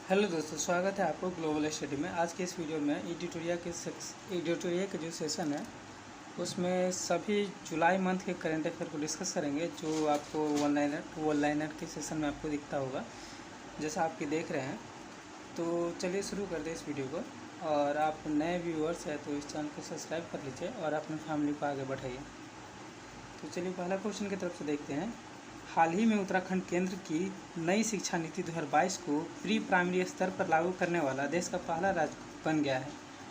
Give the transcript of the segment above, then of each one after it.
Hello दोस्तों, स्वागत है आपको ग्लोबल स्टडी में। आज के इस वीडियो में एडिटोरिया के जो सेशन है उसमें सभी जुलाई मंथ के करंट अफेयर को डिस्कस करेंगे, जो आपको वन लाइनर के सेशन में आपको दिखता होगा जैसा आपके देख रहे हैं। तो चलिए शुरू कर दें इस वीडियो को। और आप नए व्यूअर्स हैं तो इस चैनल को सब्सक्राइब कर लीजिए और अपनी फैमिली को आगे बढ़ाइए। तो चलिए पहला क्वेश्चन की तरफ से देखते हैं। हाल ही में उत्तराखंड केंद्र की नई शिक्षा नीति 2022 को प्री प्राइमरी स्तर पर लागू करने वाला देश का पहला राज्य बन गया है।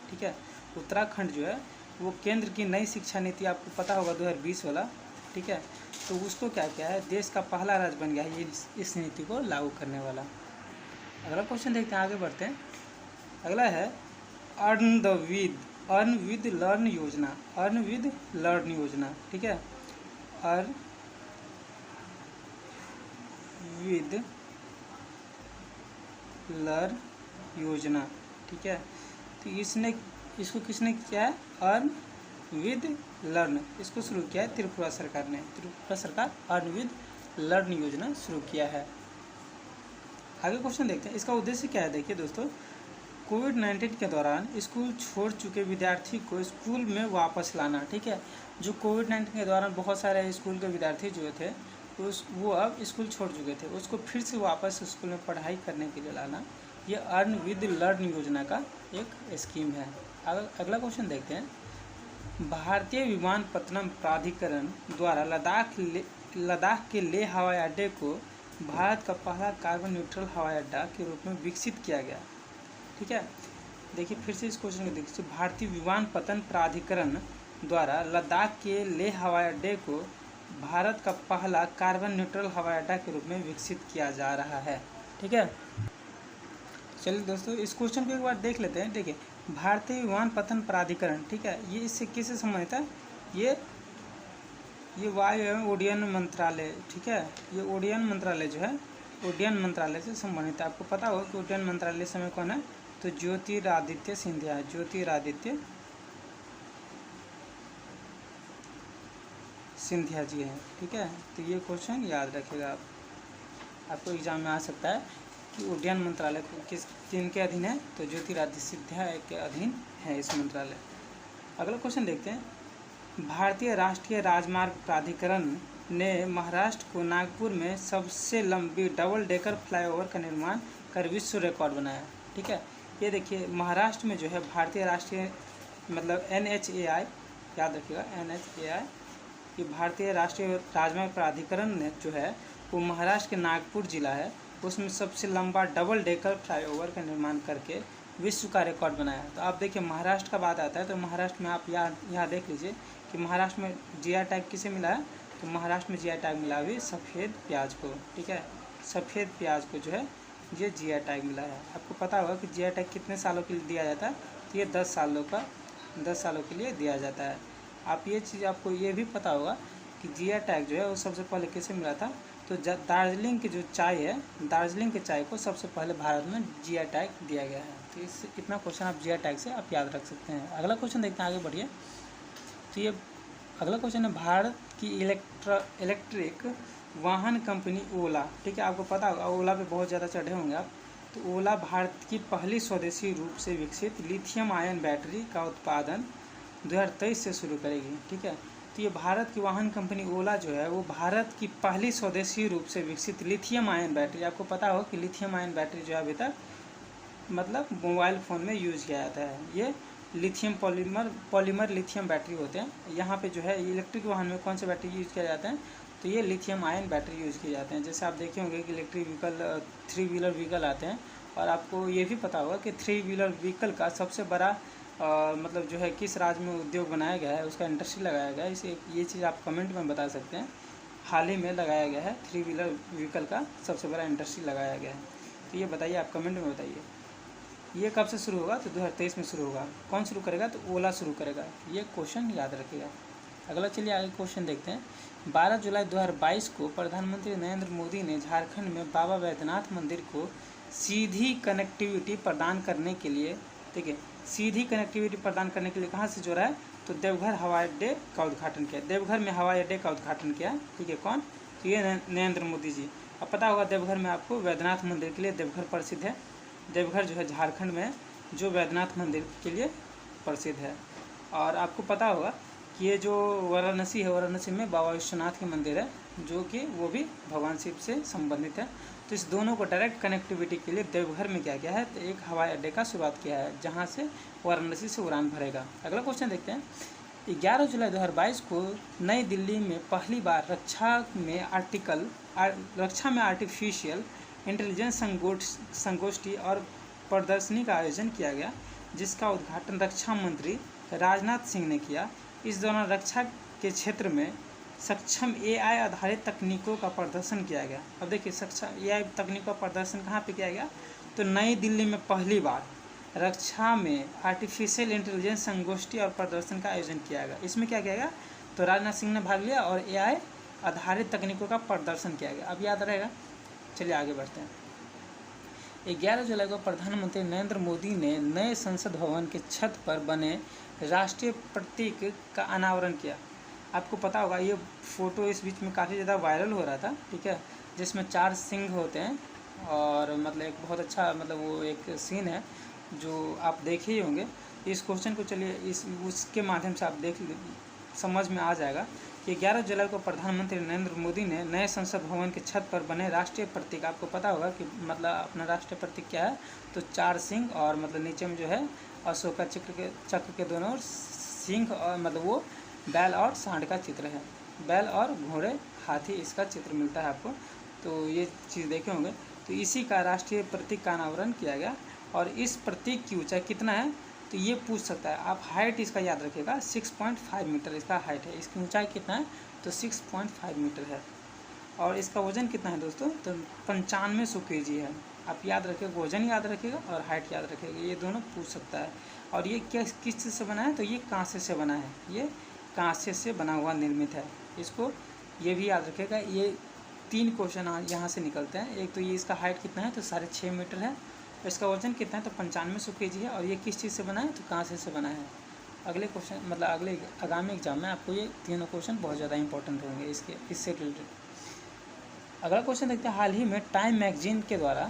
ठीक है, उत्तराखंड जो है वो केंद्र की नई शिक्षा नीति आपको पता होगा 2020 वाला। ठीक है, तो उसको क्या किया है, देश का पहला राज्य बन गया है ये इस नीति को लागू करने वाला। अगला क्वेश्चन देखते हैं, आगे बढ़ते हैं। अगला है अर्न विद लर्न योजना। अर्न विद लर्न योजना, ठीक है, अर्न विद लर्न योजना। ठीक है, तो इसको किसने किया है, अर्न विद लर्न, इसको शुरू किया है त्रिपुरा सरकार ने। त्रिपुरा सरकार अर्न विद लर्न योजना शुरू किया है। आगे क्वेश्चन देखते हैं, इसका उद्देश्य क्या है। देखिए दोस्तों, कोविड-19 के दौरान स्कूल छोड़ चुके विद्यार्थी को स्कूल में वापस लाना। ठीक है, जो कोविड-19 के दौरान बहुत सारे स्कूल के विद्यार्थी जो थे वो अब स्कूल छोड़ चुके थे, उसको फिर से वापस स्कूल में पढ़ाई करने के लिए लाना, ये अर्न विद लर्न योजना का एक स्कीम है। अगला क्वेश्चन देखते हैं। भारतीय विमानपत्तनम प्राधिकरण द्वारा लद्दाख के लेह हवाई अड्डे को भारत का पहला कार्बन न्यूट्रल हवाई अड्डा के रूप में विकसित किया गया। ठीक है, देखिए फिर से इस क्वेश्चन को देखिए। भारतीय विमानपत्तन प्राधिकरण द्वारा लद्दाख के लेह हवाई अड्डे को भारत का पहला कार्बन न्यूट्रल हवाई अड्डा के रूप में विकसित किया जा रहा है। ठीक है, चलिए दोस्तों इस क्वेश्चन को एक बार देख लेते हैं। देखिए, भारतीय विमानपत्तन प्राधिकरण, ठीक है, ये इससे किससे संबंधित है, ये वायु एवं उड्डयन मंत्रालय। ठीक है, ये उड्डयन मंत्रालय जो है उड्डयन मंत्रालय से संबंधित है। आपको पता होगा कि उड्डयन मंत्रालय समय कौन है, तो ज्योतिरादित्य सिंधिया जी हैं। ठीक है, तो ये क्वेश्चन याद रखिएगा आपको एग्जाम में आ सकता है कि उड्डयन मंत्रालय किनके अधीन है, तो ज्योतिरादित्य सिंधिया के अधीन है इस मंत्रालय। अगला क्वेश्चन देखते हैं। भारतीय राष्ट्रीय राजमार्ग प्राधिकरण ने महाराष्ट्र को नागपुर में सबसे लंबी डबल डेकर फ्लाईओवर का निर्माण कर विश्व रिकॉर्ड बनाया। ठीक है, ये देखिए महाराष्ट्र में जो है भारतीय राष्ट्रीय मतलब NHAI, याद रखिएगा NHAI, ये भारतीय राष्ट्रीय राजमार्ग प्राधिकरण ने जो है वो महाराष्ट्र के नागपुर जिला है, उसमें सबसे लंबा डबल डेकर फ्लाईओवर का निर्माण करके विश्व का रिकॉर्ड बनाया। तो आप देखिए महाराष्ट्र का बात आता है तो महाराष्ट्र में आप यहाँ देख लीजिए कि महाराष्ट्र में GI टैग किसे मिला है, तो महाराष्ट्र में GI टैग मिला भी सफ़ेद प्याज को। ठीक है, सफ़ेद प्याज को जो है ये GI टैग मिला है। आपको पता होगा कि GI टैग कितने सालों के लिए दिया जाता है, तो ये 10 सालों के लिए दिया जाता है। आप ये चीज़ आपको ये भी पता होगा कि GI टैग जो है वो सबसे पहले किसे मिला था, तो दार्जिलिंग की जो चाय है, दार्जिलिंग के चाय को सबसे पहले भारत में GI टैग दिया गया है। तो इससे इतना क्वेश्चन आप GI टैग से आप याद रख सकते हैं। अगला क्वेश्चन देखते हैं, आगे बढ़िए। तो ये अगला क्वेश्चन है, भारत की इलेक्ट्रिक वाहन कंपनी ओला। ठीक है, आपको पता होगा ओला पे बहुत ज़्यादा चढ़े होंगे आप। तो ओला भारत की पहली स्वदेशी रूप से विकसित लिथियम आयन बैटरी का उत्पादन 2023 से शुरू करेगी। ठीक है, तो ये भारत की वाहन कंपनी ओला जो है वो भारत की पहली स्वदेशी रूप से विकसित लिथियम आयन बैटरी, आपको पता हो कि लिथियम आयन बैटरी जो है अभी तक मतलब मोबाइल फ़ोन में यूज़ किया जाता है। ये लिथियम पॉलीमर लिथियम बैटरी होते हैं। यहाँ पे जो है इलेक्ट्रिक वाहन में कौन से बैटरी यूज़ किया जाता है, तो ये लिथियम आयन बैटरी यूज़ किए जाते हैं। जैसे आप देखे होंगे कि इलेक्ट्रिक व्हीकल 3 व्हीलर व्हीकल आते हैं, और आपको ये भी पता होगा कि 3 व्हीलर व्हीकल का सबसे बड़ा मतलब जो है किस राज्य में उद्योग बनाया गया है, उसका इंडस्ट्री लगाया गया है। इसे ये चीज़ आप कमेंट में बता सकते हैं। हाल ही में लगाया गया है 3 व्हीलर व्हीकल का सबसे बड़ा इंडस्ट्री लगाया गया है, तो ये बताइए आप कमेंट में बताइए। ये कब से शुरू होगा, तो 2023 में शुरू होगा। कौन शुरू करेगा, तो ओला शुरू करेगा। ये क्वेश्चन याद रखिएगा। अगला चलिए आगे क्वेश्चन देखते हैं। 12 जुलाई 2022 को प्रधानमंत्री नरेंद्र मोदी ने झारखंड में बाबा बैद्यनाथ मंदिर को सीधी कनेक्टिविटी प्रदान करने के लिए, ठीक है, सीधी कनेक्टिविटी प्रदान करने के लिए कहाँ से जोड़ा है, तो देवघर हवाई अड्डे का उद्घाटन किया। देवघर में हवाई अड्डे का उद्घाटन किया। ठीक है, कौन, तो ये नरेंद्र मोदी जी। अब पता होगा देवघर में आपको वैद्यनाथ मंदिर के लिए देवघर प्रसिद्ध है। देवघर जो है झारखंड में जो वैद्यनाथ मंदिर के लिए प्रसिद्ध है। और आपको पता होगा कि ये जो वाराणसी है, वाराणसी में बाबा विश्वनाथ के मंदिर है, जो कि वो भी भगवान शिव से संबंधित है। तो इस दोनों को डायरेक्ट कनेक्टिविटी के लिए देवघर में क्या किया है, तो एक हवाई अड्डे का शुरुआत किया है, जहाँ से वाराणसी से उड़ान भरेगा। अगला क्वेश्चन देखते हैं। 11 जुलाई 2022 को नई दिल्ली में पहली बार रक्षा में आर्टिफिशियल इंटेलिजेंस संगोष्ठी और प्रदर्शनी का आयोजन किया गया, जिसका उद्घाटन रक्षा मंत्री राजनाथ सिंह ने किया। इस दौरान रक्षा के क्षेत्र में सक्षम AI आधारित तकनीकों का प्रदर्शन किया गया। अब देखिए, सक्षम AI तकनीकों का प्रदर्शन कहाँ पे किया गया, तो नई दिल्ली में पहली बार रक्षा में आर्टिफिशियल इंटेलिजेंस संगोष्ठी और प्रदर्शन का आयोजन किया गया। इसमें क्या किया गया, तो राजनाथ सिंह ने भाग लिया और AI आधारित तकनीकों का प्रदर्शन किया गया। अब याद रहेगा। चलिए आगे बढ़ते हैं। 11 जुलाई को प्रधानमंत्री नरेंद्र मोदी ने नए संसद भवन के छत पर बने राष्ट्रीय प्रतीक का अनावरण किया। आपको पता होगा, ये फ़ोटो इस बीच में काफ़ी ज़्यादा वायरल हो रहा था, ठीक है, जिसमें 4 सिंह होते हैं और मतलब एक बहुत अच्छा मतलब वो एक सीन है जो आप देखे ही होंगे। इस क्वेश्चन को चलिए उसके माध्यम से आप समझ में आ जाएगा कि 11 जुलाई को प्रधानमंत्री नरेंद्र मोदी ने नए संसद भवन के छत पर बने राष्ट्रीय प्रतीक, आपको पता होगा कि मतलब अपना राष्ट्रीय प्रतीक क्या है, तो 4 सिंह और मतलब नीचे में जो है अशोका चक्र के दोनों ओर सिंह और मतलब वो बैल और सांड का चित्र है। बैल और घोड़े, हाथी, इसका चित्र मिलता है आपको। तो ये चीज़ देखे होंगे। तो इसी का राष्ट्रीय प्रतीक का अनावरण किया गया। और इस प्रतीक की ऊंचाई कितना है, तो ये पूछ सकता है। आप हाइट इसका याद रखिएगा, 6.5 मीटर इसका हाइट है। इसकी ऊंचाई कितना है, तो 6.5 मीटर है। और इसका वजन कितना है दोस्तों, तो 9500 kg है। आप याद रखिएगा, वजन याद रखिएगा और हाइट याद रखिएगा, ये दोनों पूछ सकता है। और ये किस चीज़ से बना है, तो ये कांसे से बना है। ये कांसे से बना हुआ निर्मित है। इसको ये भी याद रखिएगा। ये 3 क्वेश्चन यहाँ से निकलते हैं। एक तो ये इसका हाइट कितना है, तो 6.5 मीटर है। इसका वजन कितना है, तो 9500 kg है। और ये किस चीज़ से बना है, तो कांसे से बना है। अगले क्वेश्चन मतलब अगले आगामी एग्जाम में आपको ये तीनों क्वेश्चन बहुत ज़्यादा इंपॉर्टेंट होंगे इससे रिलेटेड। अगला क्वेश्चन देखते हैं। हाल ही में टाइम मैगजीन के द्वारा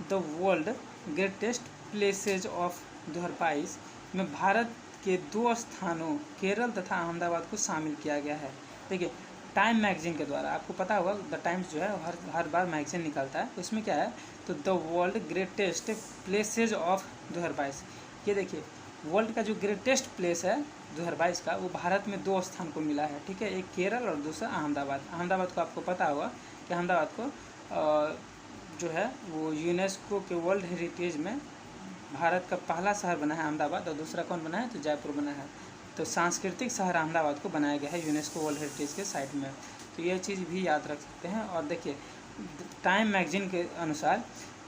the world greatest places of 2022 में भारत के 2 स्थानों केरल तथा अहमदाबाद को शामिल किया गया है। देखिए, टाइम मैगजीन के द्वारा, आपको पता होगा द टाइम्स जो है हर बार मैगजीन निकलता है, तो इसमें क्या है, तो the world greatest places of 2022। ये देखिए, वर्ल्ड का जो ग्रेटेस्ट प्लेस है 2022 का, वो भारत में 2 स्थान को मिला है, ठीक है। एक केरल और दूसरा अहमदाबाद। अहमदाबाद को आपको पता होगा कि अहमदाबाद को जो है वो यूनेस्को के वर्ल्ड हेरिटेज में भारत का पहला शहर बना है अहमदाबाद। और दूसरा कौन बना है, तो जयपुर बना है। तो सांस्कृतिक शहर अहमदाबाद को बनाया गया है यूनेस्को वर्ल्ड हेरिटेज के साइट में। तो ये चीज़ भी याद रख सकते हैं। और देखिए, टाइम मैगजीन के अनुसार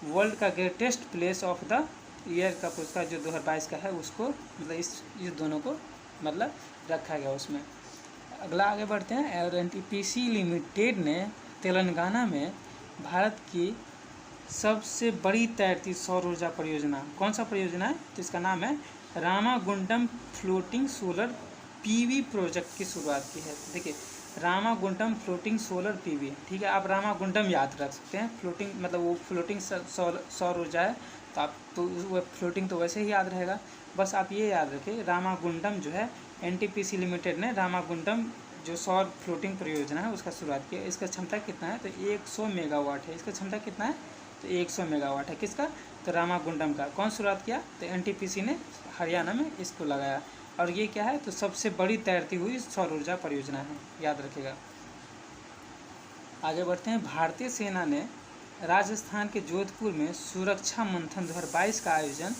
वर्ल्ड का greatest place of the year का पुरस्कार जो 2022 का है, उसको मतलब इस दोनों को मतलब रखा गया उसमें। अगला आगे बढ़ते हैं। और NTPC लिमिटेड ने तेलंगाना में भारत की सबसे बड़ी तैरती सौर ऊर्जा परियोजना, कौन सा परियोजना है, तो इसका नाम है Ramagundam floating solar PV project की शुरुआत की है। देखिए, रामागुंडम फ्लोटिंग सोलर PV, ठीक है। आप रामागुंडम याद रख सकते हैं, फ्लोटिंग मतलब वो फ्लोटिंग सौर ऊर्जा है, तो आप तो वो फ्लोटिंग तो वैसे ही याद रहेगा। बस आप ये याद रखें, रामागुंडम जो है NTPC लिमिटेड ने रामागुंडम जो सौर फ्लोटिंग परियोजना है उसका शुरुआत किया। इसका क्षमता कितना है, तो 100 मेगावाट है। इसका क्षमता कितना है, तो 100 मेगावाट है। किसका, तो रामागुंडम का। कौन शुरुआत किया, तो NTPC ने हरियाणा में इसको लगाया। और ये क्या है, तो सबसे बड़ी तैरती हुई सौर ऊर्जा परियोजना है, याद रखिएगा। आगे बढ़ते हैं। भारतीय सेना ने राजस्थान के जोधपुर में सुरक्षा मंथन 2022 का आयोजन।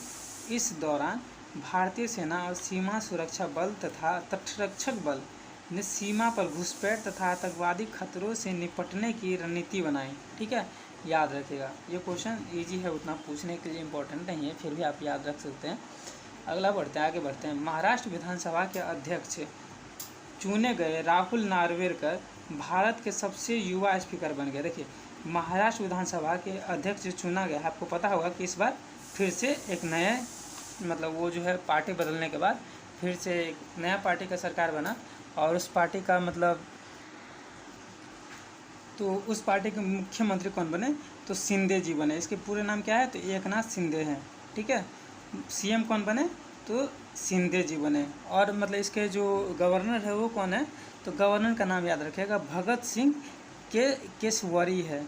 इस दौरान भारतीय सेना और सीमा सुरक्षा बल तथा तटरक्षक बल ने सीमा पर घुसपैठ तथा आतंकवादी खतरों से निपटने की रणनीति बनाई, ठीक है, याद रखिएगा। ये क्वेश्चन इजी है, उतना पूछने के लिए इम्पोर्टेंट नहीं है, फिर भी आप याद रख सकते हैं। अगला बढ़ते हैं, आगे बढ़ते हैं। महाराष्ट्र विधानसभा के अध्यक्ष चुने गए राहुल नार्वेकर भारत के सबसे युवा स्पीकर बन गए। देखिए, महाराष्ट्र विधानसभा के अध्यक्ष जो चुना गया है, आपको पता होगा कि इस बार फिर से एक नए मतलब वो जो है पार्टी बदलने के बाद फिर से एक नया पार्टी का सरकार बना। और उस पार्टी का मतलब तो उस पार्टी के मुख्यमंत्री कौन बने, तो शिंदे जी बने। इसके पूरे नाम क्या है? तो एकनाथ शिंदे हैं, ठीक है। सीएम कौन बने? तो शिंदे जी बने। और मतलब इसके जो गवर्नर है वो कौन है? तो गवर्नर का नाम याद रखिएगा, भगत सिंह केसवरी है।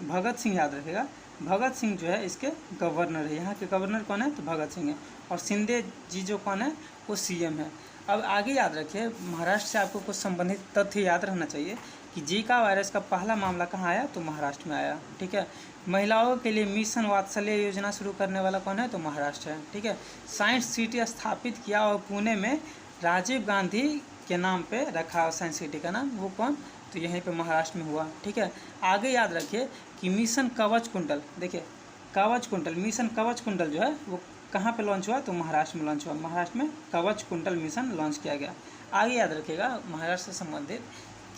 भगत सिंह याद रखिएगा, भगत सिंह जो है इसके गवर्नर है। यहाँ के गवर्नर कौन है? तो भगत सिंह है। और शिंदे जी जो कौन है? वो सीएम है। अब आगे याद रखिए, महाराष्ट्र से आपको कुछ संबंधित तथ्य याद रहना चाहिए कि जीका वायरस का पहला मामला कहाँ आया? तो महाराष्ट्र में आया, ठीक है। महिलाओं के लिए मिशन वात्सल्य योजना शुरू करने वाला कौन है? तो महाराष्ट्र है, ठीक है। साइंस सिटी स्थापित किया और पुणे में राजीव गांधी के नाम पे रखा साइंस सिटी का नाम, वो कौन? तो यहीं पे महाराष्ट्र में हुआ, ठीक है। आगे याद रखिए कि मिशन कवच कुंडल, देखिए कवच कुंडल, मिशन कवच कुंडल जो है वो कहाँ पे लॉन्च हुआ? तो महाराष्ट्र में लॉन्च हुआ। महाराष्ट्र में कवच कुंडल मिशन लॉन्च किया गया। आगे याद रखिएगा महाराष्ट्र से संबंधित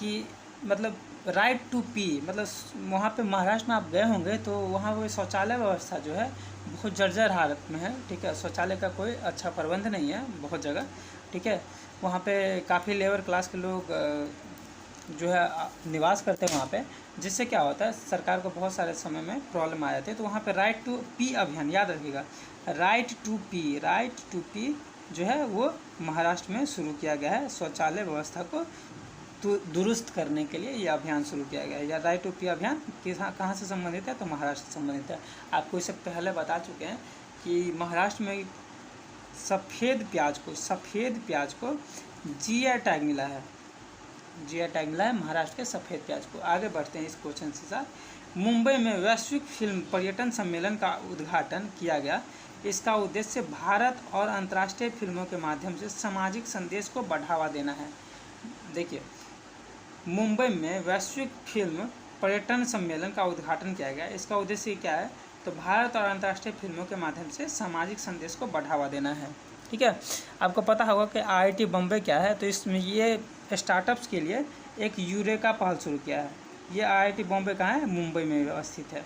कि मतलब राइट टू पी, मतलब वहाँ पे महाराष्ट्र में आप गए होंगे तो वहाँ वो शौचालय व्यवस्था जो है बहुत जर्जर हालत में है, ठीक है। शौचालय का कोई अच्छा प्रबंध नहीं है बहुत जगह, ठीक है। वहाँ पे काफ़ी लेबर क्लास के लोग जो है निवास करते हैं वहाँ पे, जिससे क्या होता है सरकार को बहुत सारे समय में प्रॉब्लम आ जाती है। तो वहाँ पे राइट टू पी अभियान याद रखिएगा, राइट टू पी जो है वो महाराष्ट्र में शुरू किया गया है। शौचालय व्यवस्था को दुरुस्त करने के लिए यह अभियान शुरू किया गया है। या राइट टू पी अभियान कहाँ से संबंधित है? तो महाराष्ट्र से संबंधित है। आपको इससे पहले बता चुके हैं कि महाराष्ट्र में सफ़ेद प्याज को जीआई टैग मिला है, महाराष्ट्र के सफ़ेद प्याज को। आगे बढ़ते हैं इस क्वेश्चन के साथ। मुंबई में वैश्विक फिल्म पर्यटन सम्मेलन का उद्घाटन किया गया। इसका उद्देश्य भारत और अंतर्राष्ट्रीय फिल्मों के माध्यम से सामाजिक संदेश को बढ़ावा देना है। देखिए, मुंबई में वैश्विक फिल्म पर्यटन सम्मेलन का उद्घाटन किया गया। इसका उद्देश्य क्या है? तो भारत और अंतर्राष्ट्रीय फिल्मों के माध्यम से सामाजिक संदेश को बढ़ावा देना है, ठीक है। आपको पता होगा कि IIT बम्बई क्या है? तो इसमें ये स्टार्टअप्स के लिए एक यूरेका पहल शुरू किया है। ये IIT बॉम्बे कहाँ है? मुंबई में स्थित है।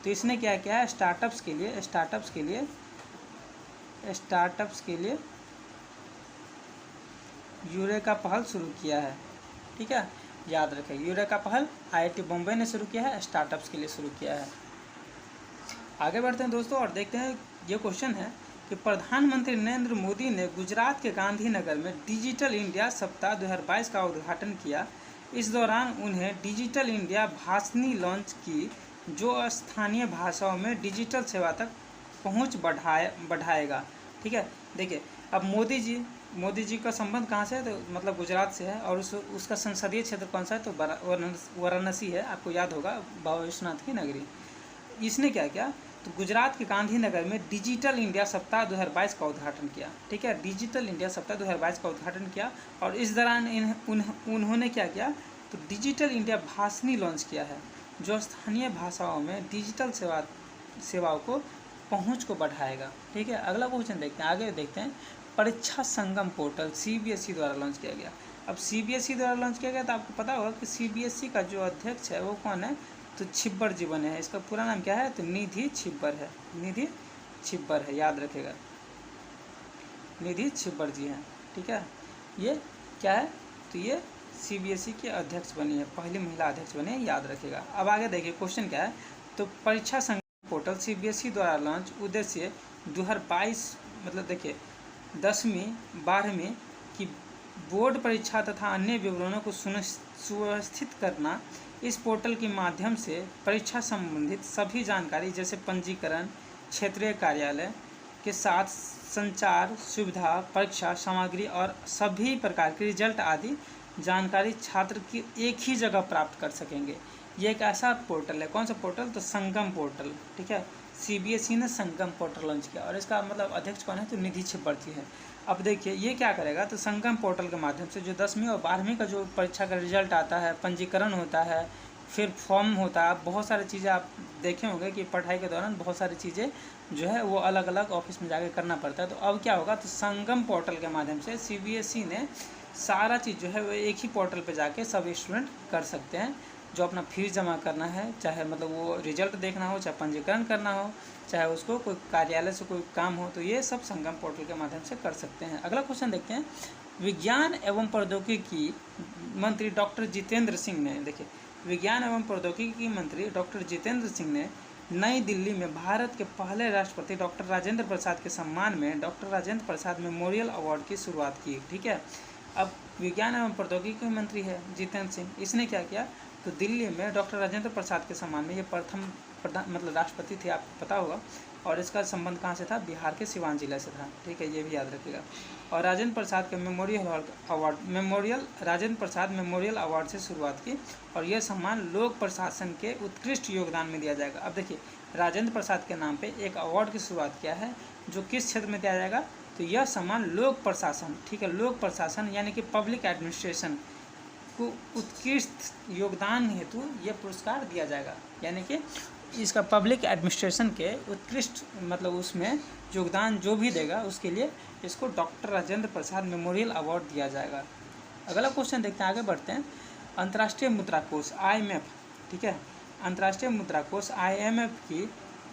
तो इसने क्या किया है? स्टार्टअप्स के लिए यूरेका पहल शुरू किया है, ठीक है। याद रखें, यूरेका पहल IIT बॉम्बे ने शुरू किया है, स्टार्टअप्स के लिए शुरू किया है। आगे बढ़ते हैं दोस्तों और देखते हैं, ये क्वेश्चन है कि प्रधानमंत्री नरेंद्र मोदी ने गुजरात के गांधीनगर में डिजिटल इंडिया सप्ताह 2022 का उद्घाटन किया। इस दौरान उन्हें डिजिटल इंडिया भाषणी लॉन्च की, जो स्थानीय भाषाओं में डिजिटल सेवा तक पहुंच बढ़ाएगा, ठीक है। देखिए, अब मोदी जी का संबंध कहाँ से है? तो मतलब गुजरात से है। और उसका संसदीय क्षेत्र कौन सा है? तो वाराणसी है। आपको याद होगा, बाबा विश्वनाथ की नगरी। इसने क्या किया? तो गुजरात के गांधीनगर में डिजिटल इंडिया सप्ताह 2022 का उद्घाटन किया, ठीक है। डिजिटल इंडिया सप्ताह 2022 का उद्घाटन किया और इस दौरान उन्होंने क्या किया? तो डिजिटल इंडिया भाषणी लॉन्च किया है, जो स्थानीय भाषाओं में डिजिटल सेवाओं को पहुंच को बढ़ाएगा, ठीक है। अगला क्वेश्चन देखते हैं, आगे देखते हैं। परीक्षा संगम पोर्टल CBSE द्वारा लॉन्च किया गया। अब CBSE द्वारा लॉन्च किया गया तो आपको पता होगा कि CBSE का जो अध्यक्ष है वो कौन है? तो छिब्बर जी बने हैं। इसका पूरा नाम क्या है? तो निधि छिब्बर है, याद रखेगा, निधि छिब्बर जी हैं, ठीक है। ये क्या है? तो ये CBSE के अध्यक्ष बनी है, पहली महिला अध्यक्ष बनी है, याद रखेगा। अब आगे देखिए क्वेश्चन क्या है। तो परीक्षा संगम पोर्टल CBSE द्वारा लॉन्च, उद्देश्य 2022 मतलब देखिए 10वीं 12वीं की बोर्ड परीक्षा तथा अन्य विवरणों को सुव्यवस्थित करना। इस पोर्टल के माध्यम से परीक्षा संबंधित सभी जानकारी जैसे पंजीकरण, क्षेत्रीय कार्यालय के साथ संचार सुविधा, परीक्षा सामग्री और सभी प्रकार के रिजल्ट आदि जानकारी छात्र की एक ही जगह प्राप्त कर सकेंगे। ये एक ऐसा पोर्टल है। कौन सा पोर्टल? तो संगम पोर्टल, ठीक है। CBSE ने संगम पोर्टल लॉन्च किया और इसका मतलब अध्यक्ष कौन है? तो निधि छिब्बर जी है। अब देखिए ये क्या करेगा? तो संगम पोर्टल के माध्यम से जो 10वीं और 12वीं का जो परीक्षा का रिजल्ट आता है, पंजीकरण होता है, फिर फॉर्म होता है, बहुत सारी चीज़ें आप देखे होंगे कि पढ़ाई के दौरान बहुत सारी चीज़ें जो है वो अलग अलग ऑफिस में जाके करना पड़ता है। तो अब क्या होगा? तो संगम पोर्टल के माध्यम से CBSE ने सारा चीज़ जो है वो एक ही पोर्टल पे जाके सब स्टूडेंट कर सकते हैं। जो अपना फीस जमा करना है, चाहे मतलब वो रिजल्ट देखना हो, चाहे पंजीकरण करना हो, चाहे उसको कोई कार्यालय से कोई काम हो, तो ये सब संगम पोर्टल के माध्यम से कर सकते हैं। अगला क्वेश्चन देखते हैं। विज्ञान एवं प्रौद्योगिकी मंत्री डॉक्टर जितेंद्र सिंह ने, देखिए विज्ञान एवं प्रौद्योगिकी मंत्री डॉक्टर जितेंद्र सिंह ने नई दिल्ली में भारत के पहले राष्ट्रपति डॉक्टर राजेंद्र प्रसाद के सम्मान में doctor Rajendra Prasad memorial award की शुरुआत की। ठीक है, अब विज्ञान एवं प्रौद्योगिकी मंत्री है जितेंद्र सिंह, इसने क्या किया, तो दिल्ली में डॉक्टर राजेंद्र प्रसाद के सम्मान में, ये प्रथम मतलब राष्ट्रपति थे, आपको पता होगा, और इसका संबंध कहाँ से था, बिहार के सिवान जिला से था। ठीक है, ये भी याद रखिएगा। और राजेंद्र प्रसाद के राजेंद्र प्रसाद मेमोरियल अवार्ड से शुरुआत की, और यह सम्मान लोक प्रशासन के उत्कृष्ट योगदान में दिया जाएगा। अब देखिए, राजेंद्र प्रसाद के नाम पे एक अवार्ड की शुरुआत किया है, जो किस क्षेत्र में दिया जाएगा, तो यह सम्मान लोक प्रशासन, ठीक है, लोक प्रशासन यानी कि पब्लिक एडमिनिस्ट्रेशन को उत्कृष्ट योगदान हेतु यह पुरस्कार दिया जाएगा। यानी कि इसका पब्लिक एडमिनिस्ट्रेशन के उत्कृष्ट मतलब उसमें योगदान जो भी देगा उसके लिए इसको doctor Rajendra Prasad memorial award दिया जाएगा। अगला क्वेश्चन देखते हैं, आगे बढ़ते हैं। अंतर्राष्ट्रीय मुद्रा कोष IMF, ठीक है, अंतर्राष्ट्रीय मुद्रा कोष IMF की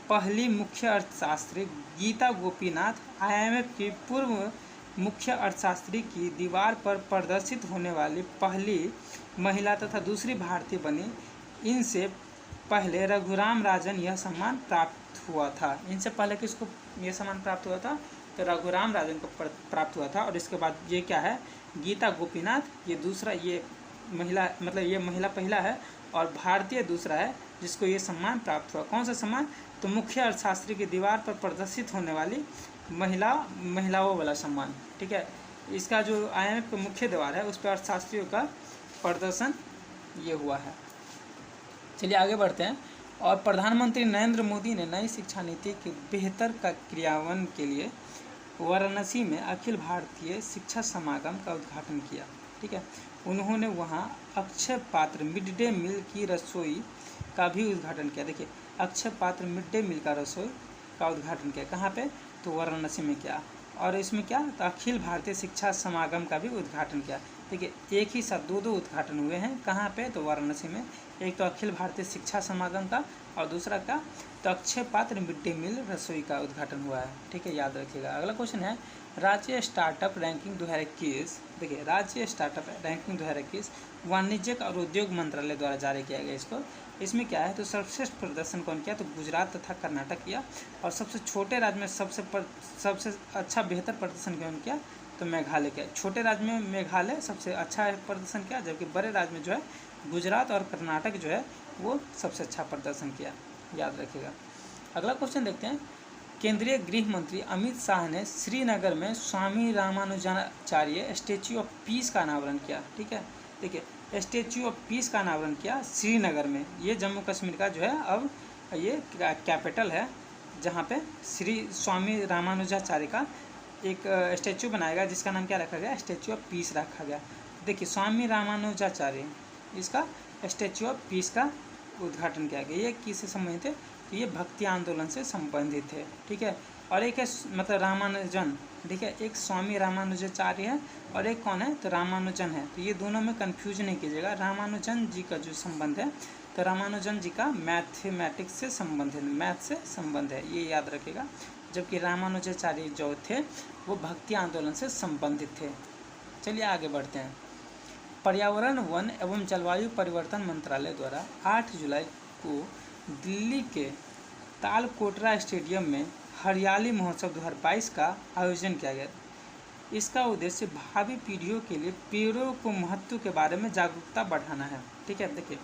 पहली मुख्य अर्थशास्त्री गीता गोपीनाथ IMF की पूर्व मुख्य अर्थशास्त्री की दीवार पर प्रदर्शित होने वाली पहली महिला तथा दूसरी भारतीय बनी। इनसे पहले रघुराम राजन यह सम्मान प्राप्त हुआ था। इनसे पहले किसको यह सम्मान प्राप्त हुआ था, तो रघुराम राजन को प्राप्त हुआ था। और इसके बाद ये क्या है, गीता गोपीनाथ, ये दूसरा, ये महिला मतलब ये महिला पहला है और भारतीय दूसरा है जिसको ये सम्मान प्राप्त हुआ। कौन सा सम्मान, तो मुख्य अर्थशास्त्री की दीवार पर प्रदर्शित होने वाली महिलाओं वाला सम्मान। ठीक है, इसका जो IMF का मुख्य द्वार है उस पर अर्थशास्त्रियों का प्रदर्शन ये हुआ है। चलिए आगे बढ़ते हैं। और प्रधानमंत्री नरेंद्र मोदी ने नई शिक्षा नीति के बेहतर का क्रियान्वयन के लिए वाराणसी में अखिल भारतीय शिक्षा समागम का उद्घाटन किया। ठीक है, उन्होंने वहां अक्षय पात्र मिड डे मील की रसोई का भी उद्घाटन किया। देखिए, अक्षय पात्र मिड डे मील का रसोई का उद्घाटन किया, कहाँ पे, तो वाराणसी में किया। और इसमें क्या, तो अखिल भारतीय शिक्षा समागम का भी उद्घाटन किया। देखिए, एक ही साथ दो उद्घाटन हुए हैं, कहाँ पे, तो वाराणसी में। एक तो अखिल भारतीय शिक्षा समागम का और दूसरा का तो अक्षय पात्र मिड डे मील रसोई का उद्घाटन हुआ है। ठीक है, याद रखिएगा। अगला क्वेश्चन है, राज्य स्टार्टअप रैंकिंग 2021। देखिए, राज्य स्टार्टअप रैंकिंग 2021 वाणिज्यिक और उद्योग मंत्रालय द्वारा जारी किया गया इसको। इसमें क्या है, तो सर्वश्रेष्ठ प्रदर्शन कौन किया, तो गुजरात तथा कर्नाटक किया। और सबसे छोटे राज्य में सबसे अच्छा बेहतर प्रदर्शन कौन किया, तो मेघालय किया। छोटे राज्य में मेघालय सबसे अच्छा प्रदर्शन किया, जबकि बड़े राज्य में जो है गुजरात और कर्नाटक जो है वो सबसे अच्छा प्रदर्शन किया। याद रखिएगा। अगला क्वेश्चन देखते हैं। केंद्रीय गृह मंत्री अमित शाह ने श्रीनगर में स्वामी रामानुजाचार्य स्टैच्यू ऑफ पीस का अनावरण किया। ठीक है, देखिए, स्टैच्यू ऑफ पीस का अनावरण किया श्रीनगर में। ये जम्मू कश्मीर का जो है अब ये कैपिटल है, जहाँ पे स्वामी रामानुजाचार्य का एक स्टैच्यू बनाएगा जिसका नाम क्या रखा गया, स्टैच्यू ऑफ पीस रखा गया। देखिए, स्वामी रामानुजाचार्य इसका स्टैच्यू ऑफ पीस का उद्घाटन किया गया। ये किससे संबंधित है, तो ये भक्ति आंदोलन से संबंधित है। ठीक है, और एक है मतलब रामानुजन। देखिए, एक स्वामी रामानुजाचार्य है और एक कौन है, तो रामानुजन है। तो ये दोनों में कंफ्यूज नहीं कीजिएगा। रामानुजन जी का जो संबंध है, तो रामानुजन जी का मैथमेटिक्स से संबंध है, मैथ से संबंध है, ये याद रखिएगा। जबकि रामानुजाचार्य जो थे वो भक्ति आंदोलन से संबंधित थे। चलिए आगे बढ़ते हैं। पर्यावरण, वन एवं जलवायु परिवर्तन मंत्रालय द्वारा 8 जुलाई को दिल्ली के तालकोटरा स्टेडियम में हरियाली महोत्सव 2022 का आयोजन किया गया। इसका उद्देश्य भावी पीढ़ियों के लिए पेड़ों को महत्व के बारे में जागरूकता बढ़ाना है। ठीक है, देखिए,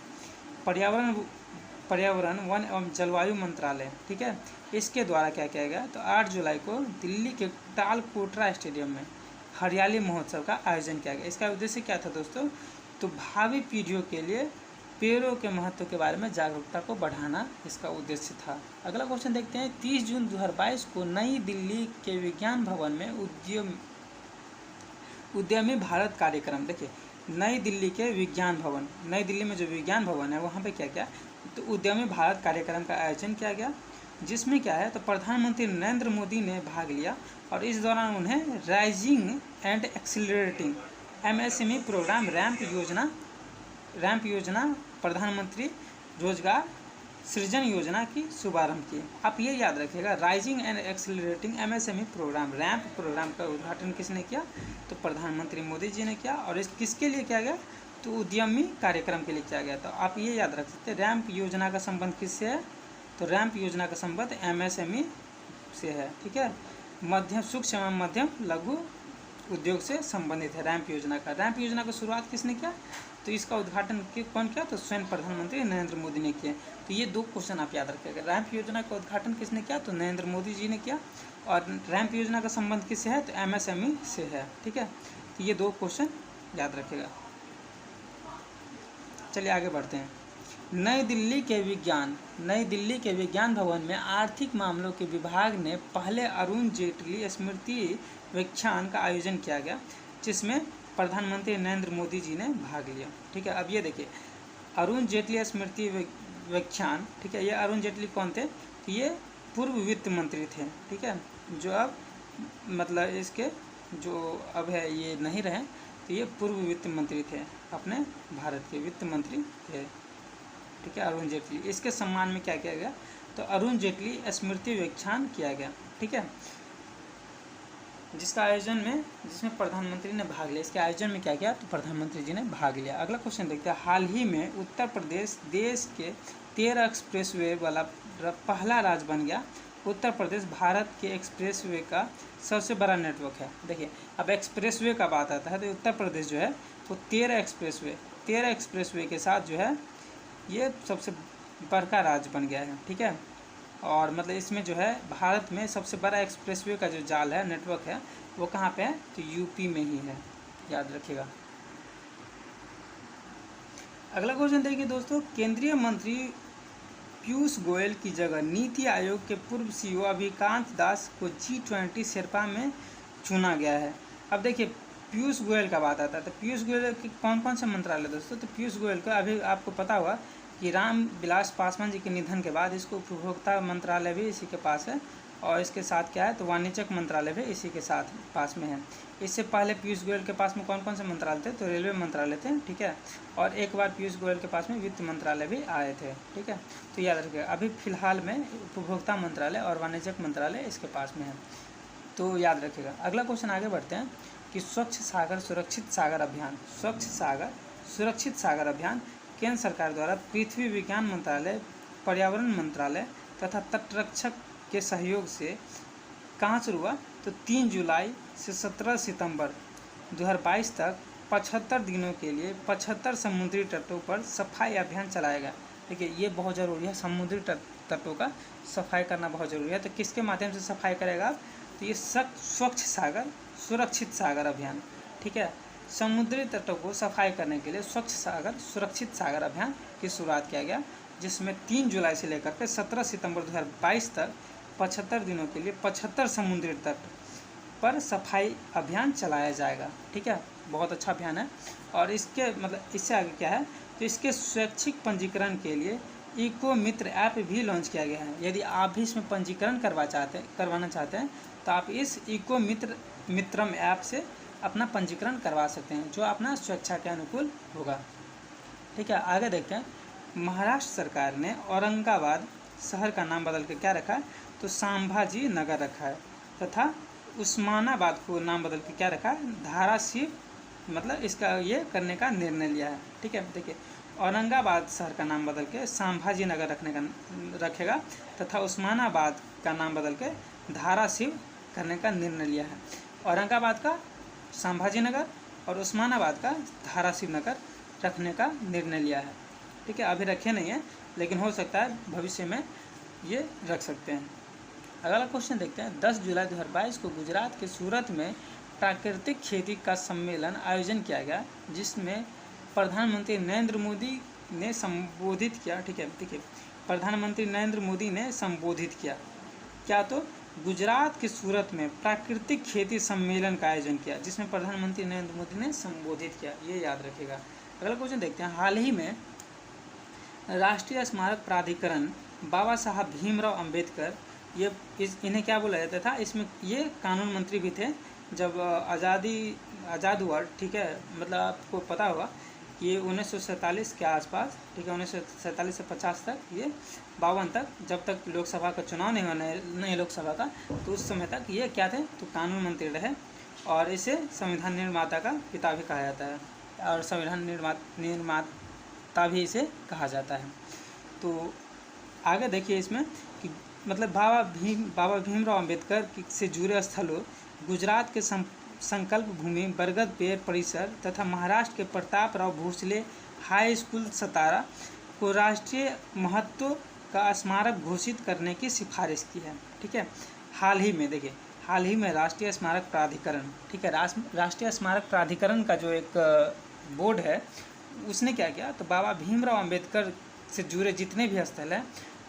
पर्यावरण वन एवं जलवायु मंत्रालय, ठीक है, इसके द्वारा क्या किया गया, तो 8 जुलाई को दिल्ली के तालकोटरा स्टेडियम में हरियाली महोत्सव का आयोजन किया गया। इसका उद्देश्य क्या था दोस्तों, तो भावी पीढ़ियों के लिए पेड़ों के महत्व के बारे में जागरूकता को बढ़ाना इसका उद्देश्य था। अगला क्वेश्चन देखते हैं। 30 जून 2022 को नई दिल्ली के विज्ञान भवन में उद्यमी भारत कार्यक्रम। देखिए, नई दिल्ली के विज्ञान भवन, नई दिल्ली में जो विज्ञान भवन है वहाँ पे क्या क्या, तो उद्यमी भारत कार्यक्रम का आयोजन किया गया, जिसमें क्या है, तो प्रधानमंत्री नरेंद्र मोदी ने भाग लिया। और इस दौरान उन्हें rising and accelerating MSME program RAMP योजना प्रधानमंत्री रोजगार सृजन योजना की शुभारंभ की। आप ये याद रखिएगा, rising and accelerating MSME program, RAMP program का उद्घाटन किसने किया, तो प्रधानमंत्री मोदी जी ने किया। और इस किसके लिए किया गया, तो उद्यमी कार्यक्रम के लिए किया गया। तो आप ये याद रख सकते हैं, रैंप योजना का संबंध किससे है, तो रैंप योजना का संबंध MSME से है, ठीक है। मध्यम सूक्ष्म एवं मध्यम लघु उद्योग से संबंधित है रैंप योजना का। रैंप योजना की शुरुआत किसने किया? तो इसका उद्घाटन कौन किया? तो स्वयं प्रधानमंत्री नरेंद्र मोदी ने किया। तो ये 2 क्वेश्चन आप याद रखिएगा। रैंप योजना का उद्घाटन किसने किया? तो नरेंद्र मोदी जी ने किया। और रैंप योजना का संबंध किससे है? तो MSME से है, ठीक है। तो ये 2 क्वेश्चन याद रखिएगा। चलिए आगे बढ़ते हैं। नई दिल्ली के विज्ञान भवन में आर्थिक मामलों के विभाग ने पहले अरुण जेटली स्मृति व्याख्यान का आयोजन किया गया, जिसमें प्रधानमंत्री नरेंद्र मोदी जी ने भाग लिया, ठीक है। अब ये देखिए, अरुण जेटली स्मृति व्याख्यान, ठीक है। ये अरुण जेटली कौन थे? तो ये पूर्व वित्त मंत्री थे, ठीक है, जो अब मतलब इसके जो अब है ये नहीं रहे। तो ये पूर्व वित्त मंत्री थे, अपने भारत के वित्त मंत्री थे, ठीक है, अरुण जेटली। इसके सम्मान में क्या किया गया? तो अरुण जेटली स्मृति व्याख्यान किया गया, ठीक है, जिसमें प्रधानमंत्री ने भाग लिया। इसके आयोजन में क्या किया? तो प्रधानमंत्री जी ने भाग लिया। अगला क्वेश्चन देखते हैं। हाल ही में उत्तर प्रदेश देश के 13 एक्सप्रेसवे वाला पहला राज्य बन गया। उत्तर प्रदेश भारत के एक्सप्रेसवे का सबसे बड़ा नेटवर्क है। देखिए, अब एक्सप्रेसवे का बात आता है तो उत्तर प्रदेश जो है वो 13 एक्सप्रेसवे के साथ जो है ये सबसे बड़का राज्य बन गया है, ठीक है। और मतलब इसमें जो है भारत में सबसे बड़ा एक्सप्रेसवे का जो जाल है, नेटवर्क है, वो कहाँ पे है? तो यूपी में ही है, याद रखिएगा। अगला क्वेश्चन देखिए दोस्तों। केंद्रीय मंत्री पीयूष गोयल की जगह नीति आयोग के पूर्व CEO अभिकांत दास को G20 शेरपा में चुना गया है। अब देखिए, पीयूष गोयल का बात आता है तो पीयूष गोयल के कौन कौन से मंत्रालय दोस्तों? तो पीयूष गोयल का अभी आपको पता होगा कि राम विलास पासवान जी के निधन के बाद इसको उपभोक्ता मंत्रालय भी इसी के पास है, और इसके साथ क्या है? तो वाणिज्यिक मंत्रालय भी इसी के साथ पास में है। इससे पहले पीयूष गोयल के पास में कौन कौन से मंत्रालय थे? तो रेलवे मंत्रालय थे, ठीक है, और एक बार पीयूष गोयल के पास में वित्त मंत्रालय भी आए थे, ठीक है। तो याद रखिएगा, अभी फिलहाल में उपभोक्ता मंत्रालय और वाणिज्यिक मंत्रालय इसके पास में है, तो याद रखिएगा। अगला क्वेश्चन आगे बढ़ते हैं कि स्वच्छ सागर सुरक्षित सागर अभियान केंद्र सरकार द्वारा पृथ्वी विज्ञान मंत्रालय, पर्यावरण मंत्रालय तथा तटरक्षक के सहयोग से कहाँ शुरू हुआ? तो 3 जुलाई से 17 सितंबर 2022 तक 75 दिनों के लिए 75 समुद्री तटों पर सफाई अभियान चलाया गया। देखिए, ये बहुत ज़रूरी है, समुद्री तटों का सफाई करना बहुत ज़रूरी है। तो किसके माध्यम से सफाई करेगा आप? तो ये स्वच्छ सागर सुरक्षित सागर अभियान, ठीक है। समुद्री तटों को सफाई करने के लिए स्वच्छ सागर सुरक्षित सागर अभियान की शुरुआत किया गया, जिसमें 3 जुलाई से लेकर के 17 सितंबर 2022 तक 75 दिनों के लिए 75 समुद्री तट पर सफाई अभियान चलाया जाएगा, ठीक है। बहुत अच्छा अभियान है। और इसके मतलब इससे आगे क्या है? तो इसके स्वैच्छिक पंजीकरण के लिए इको मित्र ऐप भी लॉन्च किया गया है। यदि आप भी इसमें पंजीकरण करवाना चाहते हैं तो आप इस इको मित्रम ऐप से अपना पंजीकरण करवा सकते हैं, जो अपना स्वेच्छा के अनुकूल होगा, ठीक है। आगे देखते हैं। महाराष्ट्र सरकार ने औरंगाबाद शहर का नाम बदल के क्या रखा है? तो संभाजी नगर रखा है, तथा उस्मानाबाद को नाम बदल के क्या रखा है? धाराशिव, मतलब इसका ये करने का निर्णय लिया है, ठीक है। देखिए, औरंगाबाद शहर का नाम बदल के संभाजी नगर रखेगा तथा उस्मानाबाद का नाम बदल के धाराशिव करने का निर्णय लिया है। औरंगाबाद का संभाजी नगर और उस्मानाबाद का धाराशिव नगर रखने का निर्णय लिया है, ठीक है। अभी रखे नहीं है, लेकिन हो सकता है भविष्य में ये रख सकते हैं। अगला क्वेश्चन देखते हैं। 10 जुलाई 2022 को गुजरात के सूरत में प्राकृतिक खेती का सम्मेलन आयोजन किया गया, जिसमें प्रधानमंत्री नरेंद्र मोदी ने संबोधित किया, ठीक है। देखिए, प्रधानमंत्री नरेंद्र मोदी ने संबोधित किया क्या? तो गुजरात के सूरत में प्राकृतिक खेती सम्मेलन का आयोजन किया, जिसमें प्रधानमंत्री नरेंद्र मोदी ने संबोधित किया, ये याद रखिएगा। अगला क्वेश्चन देखते हैं। हाल ही में राष्ट्रीय स्मारक प्राधिकरण बाबा साहब भीमराव अंबेडकर, इन्हें क्या बोला जाता था? इसमें ये कानून मंत्री भी थे जब आज़ाद हुआ, ठीक है। मतलब आपको पता होगा ये 1947 के आसपास, ठीक है, 1947 से 50 तक, ये 52 तक, जब तक लोकसभा का चुनाव नहीं होने नई लोकसभा का, तो उस समय तक ये क्या थे? तो कानून मंत्री रहे, और इसे संविधान निर्माता का पिता भी कहा जाता है, और संविधान निर्माता भी इसे कहा जाता है। तो आगे देखिए इसमें कि मतलब बाबा भीमराव अम्बेडकर से जुड़े स्थलों गुजरात के संकल्प भूमि, बरगद पेड़ परिसर तथा महाराष्ट्र के प्रतापराव भोसले हाई स्कूल सतारा को राष्ट्रीय महत्व का स्मारक घोषित करने की सिफारिश की है। ठीक है, हाल ही में देखिए, हाल ही में राष्ट्रीय स्मारक प्राधिकरण, ठीक है, राष्ट्रीय स्मारक प्राधिकरण का जो एक बोर्ड है उसने क्या किया, तो बाबा भीमराव अम्बेडकर से जुड़े जितने भी स्थल हैं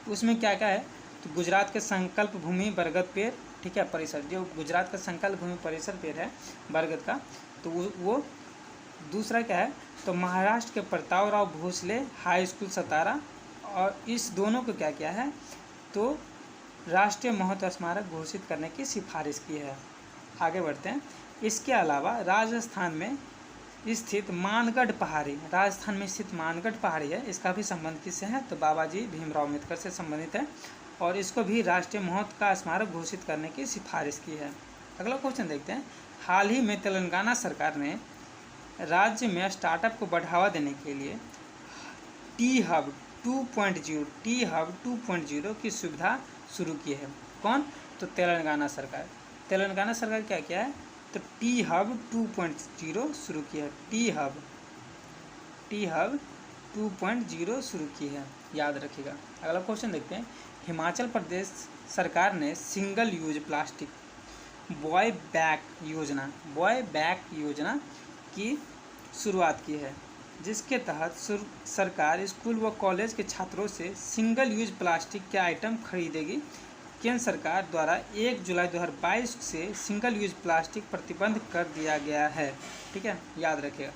उसमें क्या क्या है, तो गुजरात के संकल्प भूमि बरगद पेड़, ठीक है, परिसर, जो गुजरात का संकल्प भूमि परिसर पेड़ है बरगद का, तो वो दूसरा क्या है, तो महाराष्ट्र के प्रतापराव भोसले हाई स्कूल सतारा, और इस दोनों को क्या किया है, तो राष्ट्रीय महत्व स्मारक घोषित करने की सिफारिश की है। आगे बढ़ते हैं। इसके अलावा राजस्थान में स्थित मानगढ़ पहाड़ी, राजस्थान में स्थित मानगढ़ पहाड़ी है, इसका भी संबंध किससे है, तो बाबा जी भीमराव अम्बेडकर से संबंधित है, और इसको भी राष्ट्रीय महत्व का स्मारक घोषिट करने की सिफारिश की है। अगला क्वेश्चन देखते हैं। हाल ही में तेलंगाना सरकार ने राज्य में स्टार्टअप को बढ़ावा देने के लिए टी हब 2.0 की सुविधा शुरू की है। कौन, तो तेलंगाना सरकार। तेलंगाना सरकार क्या किया है, तो टी हब 2.0 शुरू किया है। टी हब 2.0 शुरू की है, याद रखिएगा। अगला क्वेश्चन देखते हैं। हिमाचल प्रदेश सरकार ने single use plastic boy back योजना की शुरुआत की है, जिसके तहत सरकार स्कूल व कॉलेज के छात्रों से सिंगल यूज प्लास्टिक के आइटम खरीदेगी। केंद्र सरकार द्वारा 1 जुलाई 2022 से सिंगल यूज प्लास्टिक प्रतिबंध कर दिया गया है। ठीक है, याद रखिएगा।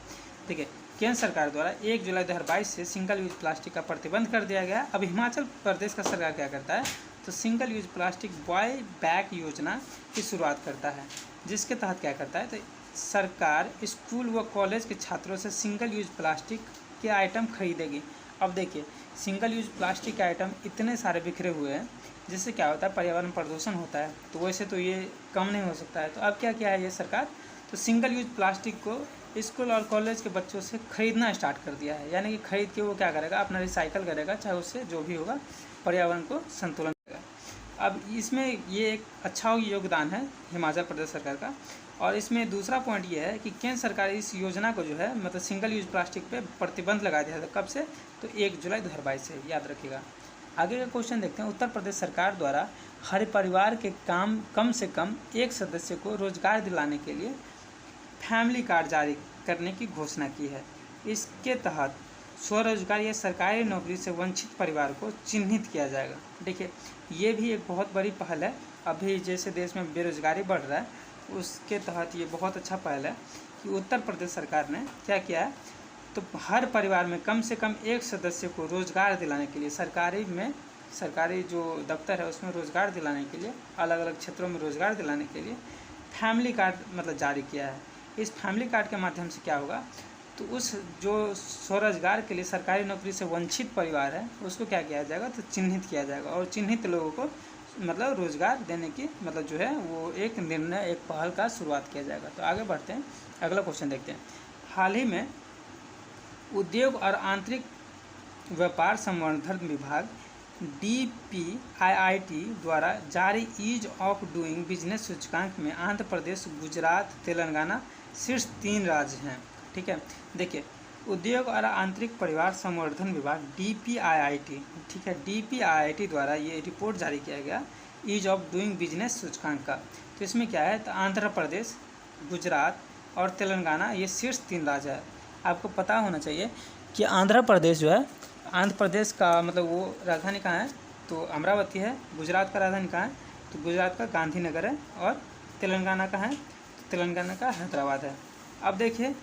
ठीक है, केंद्र सरकार द्वारा 1 जुलाई 2022 से सिंगल यूज प्लास्टिक का प्रतिबंध कर दिया गया। अब हिमाचल प्रदेश का सरकार क्या करता है, तो single use plastic boy back योजना की शुरुआत करता है, जिसके तहत क्या करता है, तो सरकार स्कूल व कॉलेज के छात्रों से सिंगल यूज प्लास्टिक के आइटम खरीदेगी। अब देखिए, सिंगल यूज प्लास्टिक के आइटम इतने सारे बिखरे हुए हैं, जिससे क्या होता है, पर्यावरण प्रदूषण होता है, तो वैसे तो ये कम नहीं हो सकता है। तो अब क्या किया है ये सरकार, तो सिंगल यूज प्लास्टिक को स्कूल और कॉलेज के बच्चों से खरीदना स्टार्ट कर दिया है। यानी कि खरीद के वो क्या करेगा, अपना रिसाइकल करेगा, चाहे उससे जो भी होगा पर्यावरण को संतुलन करेगा। अब इसमें ये एक अच्छा योगदान है हिमाचल प्रदेश सरकार का। और इसमें दूसरा पॉइंट ये है कि केंद्र सरकार इस योजना को जो है, मतलब सिंगल यूज प्लास्टिक पे प्रतिबंध लगा दिया था। कब से, तो 1 जुलाई 2022 से, याद रखिएगा। आगे का क्वेश्चन देखते हैं। उत्तर प्रदेश सरकार द्वारा हर परिवार के कम से कम एक सदस्य को रोजगार दिलाने के लिए फैमिली कार्ड जारी करने की घोषणा की है। इसके तहत स्वरोजगार या सरकारी नौकरी से वंचित परिवार को चिन्हित किया जाएगा। देखिए, ये भी एक बहुत बड़ी पहल है। अभी जैसे देश में बेरोजगारी बढ़ रहा है, उसके तहत ये बहुत अच्छा पहल है कि उत्तर प्रदेश सरकार ने क्या किया है, तो हर परिवार में कम से कम एक सदस्य को रोजगार दिलाने के लिए सरकारी जो दफ्तर है उसमें रोजगार दिलाने के लिए, अलग अलग क्षेत्रों में रोजगार दिलाने के लिए फैमिली कार्ड मतलब जारी किया है। इस फैमिली कार्ड के माध्यम से क्या होगा, तो उस जो स्वरोजगार के लिए सरकारी नौकरी से वंचित परिवार है उसको क्या किया जाएगा, तो चिन्हित किया जाएगा, और चिन्हित लोगों को मतलब रोजगार देने की मतलब जो है वो एक निर्णय, एक पहल का शुरुआत किया जाएगा। तो आगे बढ़ते हैं, अगला क्वेश्चन देखते हैं। हाल ही में उद्योग और आंतरिक व्यापार संवर्धन विभाग DPIIT द्वारा जारी ईज ऑफ डूइंग बिजनेस सूचकांक में आंध्र प्रदेश, गुजरात, तेलंगाना शीर्ष 3 राज्य हैं। ठीक है, देखिए, उद्योग और आंतरिक परिवार संवर्धन विभाग DPIIT, ठीक है, DPIIT द्वारा ये रिपोर्ट जारी किया गया ईज ऑफ डूइंग बिजनेस सूचकांक का। तो इसमें क्या है, तो आंध्र प्रदेश, गुजरात और तेलंगाना ये शीर्ष 3 राज्य है। आपको पता होना चाहिए कि आंध्र प्रदेश जो है, आंध्र प्रदेश का मतलब वो राजधानी कहाँ है, तो अमरावती है। गुजरात का राजधानी कहाँ है, तो गुजरात का गांधीनगर है। और तेलंगाना का है, तो तेलंगाना का हैदराबाद है। अब देखिए,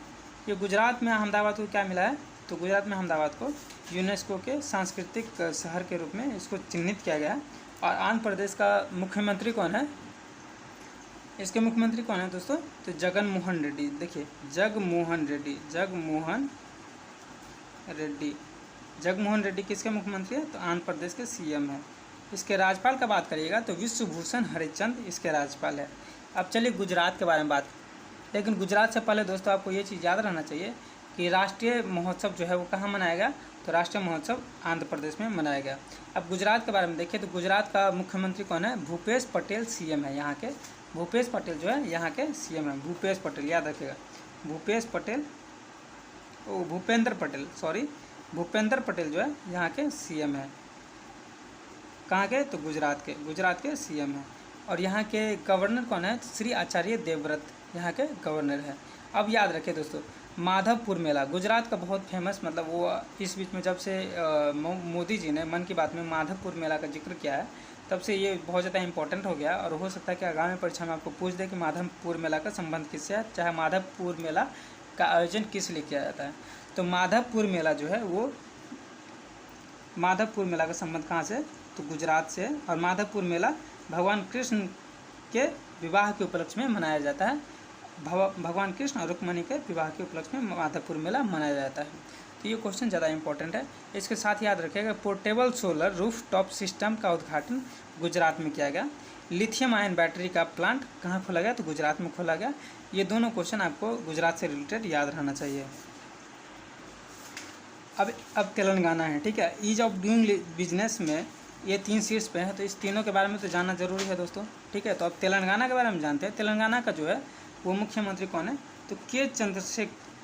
ये गुजरात में अहमदाबाद को क्या मिला है, तो गुजरात में अहमदाबाद को यूनेस्को के सांस्कृतिक शहर के रूप में इसको चिन्हित किया गया है। और आंध्र प्रदेश का मुख्यमंत्री कौन है, इसके मुख्यमंत्री कौन है दोस्तों, तो जगनमोहन रेड्डी। देखिए, जगमोहन रेड्डी किसके मुख्यमंत्री है, तो आंध्र प्रदेश के CM है। इसके राज्यपाल का बात करिएगा तो विश्वभूषण हरिचंद इसके राज्यपाल है। अब चलिए गुजरात के बारे में बात, लेकिन गुजरात से पहले दोस्तों आपको ये चीज़ याद रहना चाहिए कि राष्ट्रीय महोत्सव जो है वो कहाँ मनाएगा, तो राष्ट्रीय महोत्सव आंध्र प्रदेश में मनाया गया। अब गुजरात के बारे में देखिए तो गुजरात का मुख्यमंत्री कौन है? भूपेश पटेल सीएम है यहाँ के। भूपेश पटेल जो है यहाँ के सीएम है। भूपेश पटेल याद रखिएगा, भूपेश पटेल, भूपेंद्र पटेल जो है यहाँ के सीएम है। कहाँ के? तो गुजरात के सीएम है। और यहाँ के गवर्नर कौन है? श्री आचार्य देवव्रत यहाँ के गवर्नर है। अब याद रखिए दोस्तों, माधवपुर मेला गुजरात का बहुत फेमस, मतलब वो इस बीच में जब से मोदी जी ने मन की बात में माधवपुर मेला का जिक्र किया है तब से ये बहुत ज़्यादा इंपॉर्टेंट हो गया। और हो सकता है कि आगामी परीक्षा में आपको पूछ दे कि माधवपुर मेला का संबंध किससे है, चाहे माधवपुर मेला का आयोजन किस लिए किया जाता है। तो माधवपुर मेला जो है वो, माधवपुर मेला का संबंध कहाँ से? तो गुजरात से। और माधवपुर मेला भगवान कृष्ण के विवाह के उपलक्ष्य में मनाया जाता है। भगवान कृष्ण और रुक्मिणी के विवाह के उपलक्ष्य में माधवपुर मेला मनाया जाता है। तो ये क्वेश्चन ज़्यादा इंपॉर्टेंट है। इसके साथ याद रखिएगा, portable solar roof top system का उद्घाटन गुजरात में किया गया। लिथियम आयन बैटरी का प्लांट कहाँ खोला गया? तो गुजरात में खोला गया। ये दोनों क्वेश्चन आपको गुजरात से रिलेटेड याद रहना चाहिए। अब तेलंगाना है, ठीक है। ईज ऑफ डूइंग बिजनेस में ये 3 शीर्ष पे है, तो इस तीनों के बारे में तो जानना जरूरी है दोस्तों, ठीक है। तो अब तेलंगाना के बारे में जानते हैं। तेलंगाना का जो है वो मुख्यमंत्री कौन है? तो के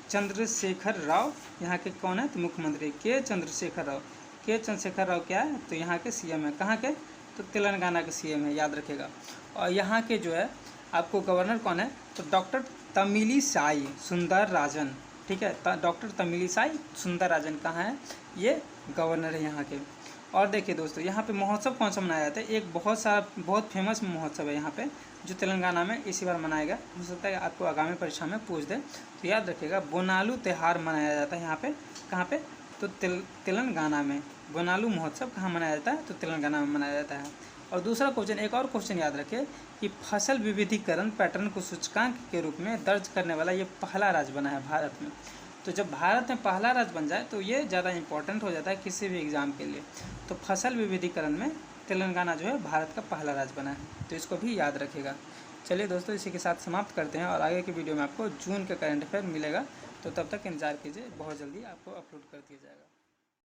चंद्रशेखर राव यहाँ के कौन है? तो मुख्यमंत्री के चंद्रशेखर राव। के चंद्रशेखर राव क्या है? तो यहाँ के सीएम है। कहाँ के? तो तेलंगाना के सीएम है, याद रखेगा। और यहाँ के जो है आपको गवर्नर कौन है? तो डॉक्टर तमिलिसाई सुंदरराजन, ठीक है। डॉक्टर तमिलिसाई सुंदरराजन कहाँ है? ये गवर्नर है यहाँ के। और देखिए दोस्तों, यहाँ पे महोत्सव कौन सा मनाया जाता है? एक बहुत फेमस महोत्सव है यहाँ पे जो तेलंगाना में इसी बार मनाया गया। हो सकता है आपको आगामी परीक्षा में पूछ दे, तो याद रखिएगा बोनालू त्यौहार मनाया जाता है यहाँ पे। कहाँ पे? तो तेलंगाना में। बोनालू महोत्सव कहाँ मनाया जाता है? तो तेलंगाना में मनाया जाता है। और दूसरा क्वेश्चन, एक और क्वेश्चन याद रखिए कि फसल विविधीकरण पैटर्न को सूचकांक के रूप में दर्ज करने वाला ये पहला राज्य बना है भारत में। तो जब भारत में पहला राज्य बन जाए तो ये ज़्यादा इंपॉर्टेंट हो जाता है किसी भी एग्ज़ाम के लिए। तो फसल विविधीकरण में तेलंगाना जो है भारत का पहला राज्य बना है, तो इसको भी याद रखिएगा। चलिए दोस्तों, इसी के साथ समाप्त करते हैं और आगे की वीडियो में आपको जून का करंट अफेयर मिलेगा। तो तब तक इंतजार कीजिए, बहुत जल्दी आपको अपलोड कर दिया जाएगा।